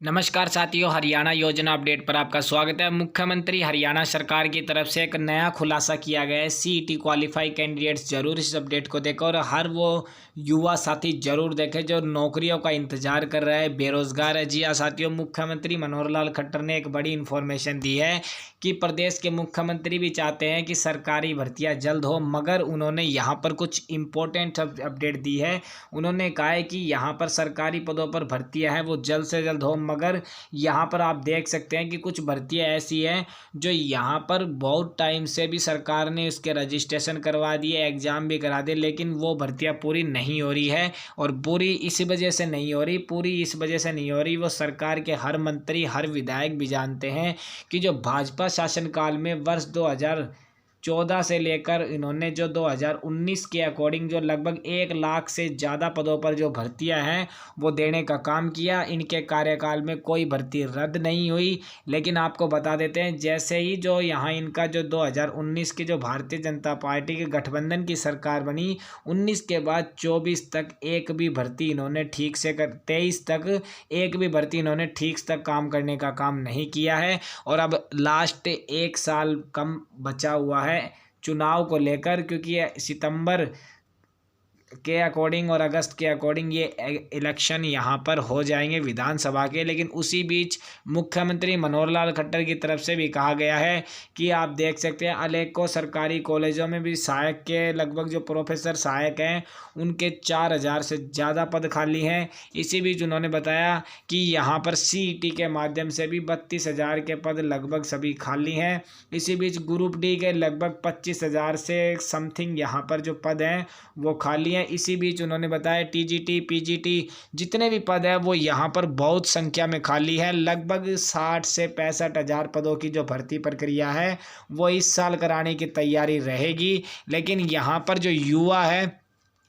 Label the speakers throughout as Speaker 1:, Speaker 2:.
Speaker 1: नमस्कार साथियों, हरियाणा योजना अपडेट पर आपका स्वागत है। मुख्यमंत्री हरियाणा सरकार की तरफ से एक नया खुलासा किया गया है। सीईटी क्वालिफाई कैंडिडेट्स जरूर इस अपडेट को देखें और हर वो युवा साथी जरूर देखें जो नौकरियों का इंतजार कर रहा है, बेरोजगार है। जी हाँ साथियों, मुख्यमंत्री मनोहर लाल खट्टर ने एक बड़ी इन्फॉर्मेशन दी है कि प्रदेश के मुख्यमंत्री भी चाहते हैं कि सरकारी भर्तियाँ जल्द हो, मगर उन्होंने यहाँ पर कुछ इम्पोर्टेंट अपडेट दी है। उन्होंने कहा है कि यहाँ पर सरकारी पदों पर भर्तियाँ हैं वो जल्द से जल्द हो, मगर यहाँ पर आप देख सकते हैं कि कुछ भर्तियाँ ऐसी हैं जो यहाँ पर बहुत टाइम से भी सरकार ने उसके रजिस्ट्रेशन करवा दिए, एग्ज़ाम भी करा दिए, लेकिन वो भर्तियाँ पूरी नहीं हो रही है। और पूरी इस वजह से नहीं हो रही, पूरी इस वजह से नहीं हो रही, वो सरकार के हर मंत्री हर विधायक भी जानते हैं कि जो भाजपा शासनकाल में वर्ष 2014 से लेकर इन्होंने जो 2019 के अकॉर्डिंग जो लगभग 1 लाख से ज़्यादा पदों पर जो भर्तियां हैं वो देने का काम किया। इनके कार्यकाल में कोई भर्ती रद्द नहीं हुई। लेकिन आपको बता देते हैं, जैसे ही जो यहाँ इनका जो 2019 की जो भारतीय जनता पार्टी के गठबंधन की सरकार बनी, 19 के बाद 24 तक एक भी भर्ती इन्होंने ठीक से 23 तक एक भी भर्ती इन्होंने ठीक से काम करने का काम नहीं किया है। और अब लास्ट 1 साल कम बचा हुआ है चुनाव को लेकर, क्योंकि सितंबर के अकॉर्डिंग और अगस्त के अकॉर्डिंग ये इलेक्शन यहाँ पर हो जाएंगे विधानसभा के। लेकिन उसी बीच मुख्यमंत्री मनोहर लाल खट्टर की तरफ से भी कहा गया है कि आप देख सकते हैं अनेकों सरकारी कॉलेजों में भी सहायक के लगभग जो प्रोफेसर सहायक हैं उनके 4000 से ज़्यादा पद खाली हैं। इसी बीच उन्होंने बताया कि यहाँ पर सीईटी के माध्यम से भी 32,000 के पद लगभग सभी खाली हैं। इसी बीच ग्रुप डी के लगभग 25,000 से समथिंग यहाँ पर जो पद हैं वो खाली हैं। इसी बीच उन्होंने बताया टीजीटी पीजीटी जितने भी पद है वो यहाँ पर बहुत संख्या में खाली है। लगभग 60 से 65,000 पदों की जो भर्ती प्रक्रिया है वो इस साल कराने की तैयारी रहेगी। लेकिन यहाँ पर जो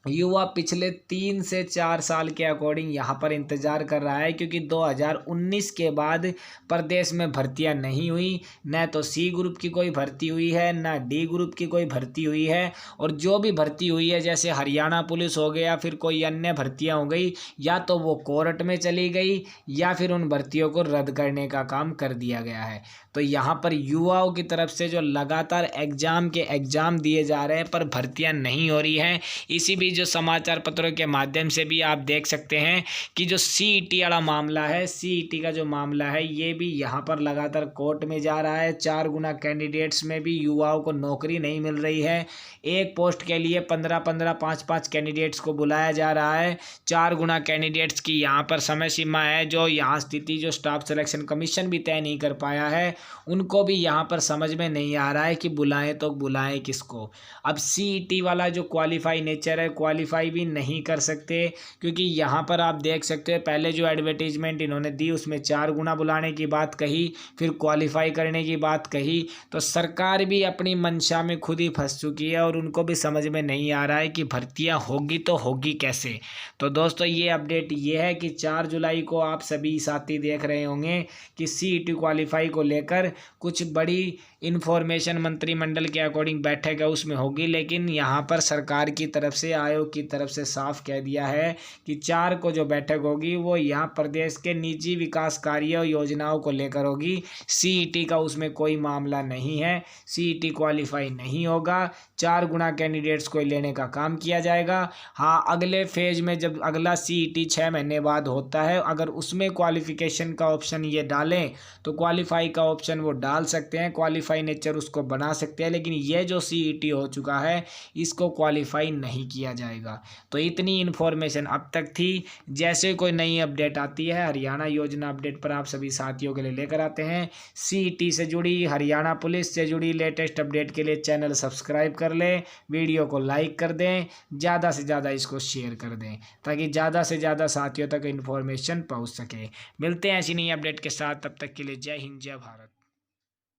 Speaker 1: युवा पिछले 3 से 4 साल के अकॉर्डिंग यहाँ पर इंतज़ार कर रहा है, क्योंकि 2019 के बाद प्रदेश में भर्तियाँ नहीं हुई। न तो सी ग्रुप की कोई भर्ती हुई है, न डी ग्रुप की कोई भर्ती हुई है। और जो भी भर्ती हुई है, जैसे हरियाणा पुलिस हो गया, फिर कोई अन्य भर्तियाँ हो गई, या तो वो कोर्ट में चली गई या फिर उन भर्तियों को रद्द करने का काम कर दिया गया है। तो यहाँ पर युवाओं की तरफ से जो लगातार एग्ज़ाम दिए जा रहे हैं पर भर्तियाँ नहीं हो रही हैं। इसी बीच जो समाचार पत्रों के माध्यम से भी आप देख सकते हैं कि जो सीईटी वाला मामला है, सीईटी का जो मामला है ये भी यहाँ पर लगातार कोर्ट में जा रहा है। 4 गुना कैंडिडेट्स में भी युवाओं को नौकरी नहीं मिल रही है। एक पोस्ट के लिए 15-15 5-5 कैंडिडेट्स को बुलाया जा रहा है। 4 गुना कैंडिडेट्स की यहाँ पर समय सीमा है, जो यहाँ स्थिति जो स्टाफ सिलेक्शन कमीशन भी तय नहीं कर पाया है। उनको भी यहाँ पर समझ में नहीं आ रहा है कि बुलाएं तो बुलाएं किसको। अब सीईटी वाला जो क्वालिफाई नेचर है, क्वालिफाई भी नहीं कर सकते, क्योंकि यहाँ पर आप देख सकते हैं पहले जो एडवर्टीजमेंट इन्होंने दी उसमें 4 गुना बुलाने की बात कही, फिर क्वालिफाई करने की बात कही। तो सरकार भी अपनी मंशा में खुद ही फंस चुकी है और उनको भी समझ में नहीं आ रहा है कि भर्तियाँ होगी तो होगी कैसे। तो दोस्तों ये अपडेट ये है कि 4 जुलाई को आप सभी साथी देख रहे होंगे कि सीईटी क्वालिफाई को लेकर कुछ बड़ी इन्फॉर्मेशन मंत्रिमंडल के अकॉर्डिंग बैठक है उसमें होगी। लेकिन यहाँ पर सरकार की तरफ से, आयोग की तरफ से साफ कह दिया है कि 4 को जो बैठक होगी वो यहाँ प्रदेश के निजी विकास कार्य और योजनाओं को लेकर होगी। सीईटी का उसमें कोई मामला नहीं है, सीईटी क्वालिफाई नहीं होगा। 4 गुना कैंडिडेट्स को लेने का काम किया जाएगा। हाँ, अगले फेज में जब अगला सीईटी 6 महीने बाद होता है, अगर उसमें क्वालिफिकेशन का ऑप्शन ये डालें तो क्वालिफाई का ऑप्शन वो डाल सकते हैं, क्वालिफाई नेचर उसको बना सकते हैं। लेकिन ये जो सीईटी हो चुका है इसको क्वालिफाई नहीं किया जाएगा। तो इतनी इन्फॉर्मेशन अब तक थी। जैसे कोई नई अपडेट आती है हरियाणा योजना अपडेट पर आप सभी साथियों के लिए लेकर आते हैं। सीईटी से जुड़ी, हरियाणा पुलिस से जुड़ी लेटेस्ट अपडेट के लिए चैनल सब्सक्राइब कर लें, वीडियो को लाइक कर दें, ज़्यादा से ज़्यादा इसको शेयर कर दें ताकि ज़्यादा से ज़्यादा साथियों तक इन्फॉर्मेशन पहुँच सके। मिलते हैं ऐसी नई अपडेट के साथ, तब तक के लिए जय हिंद जय भारत।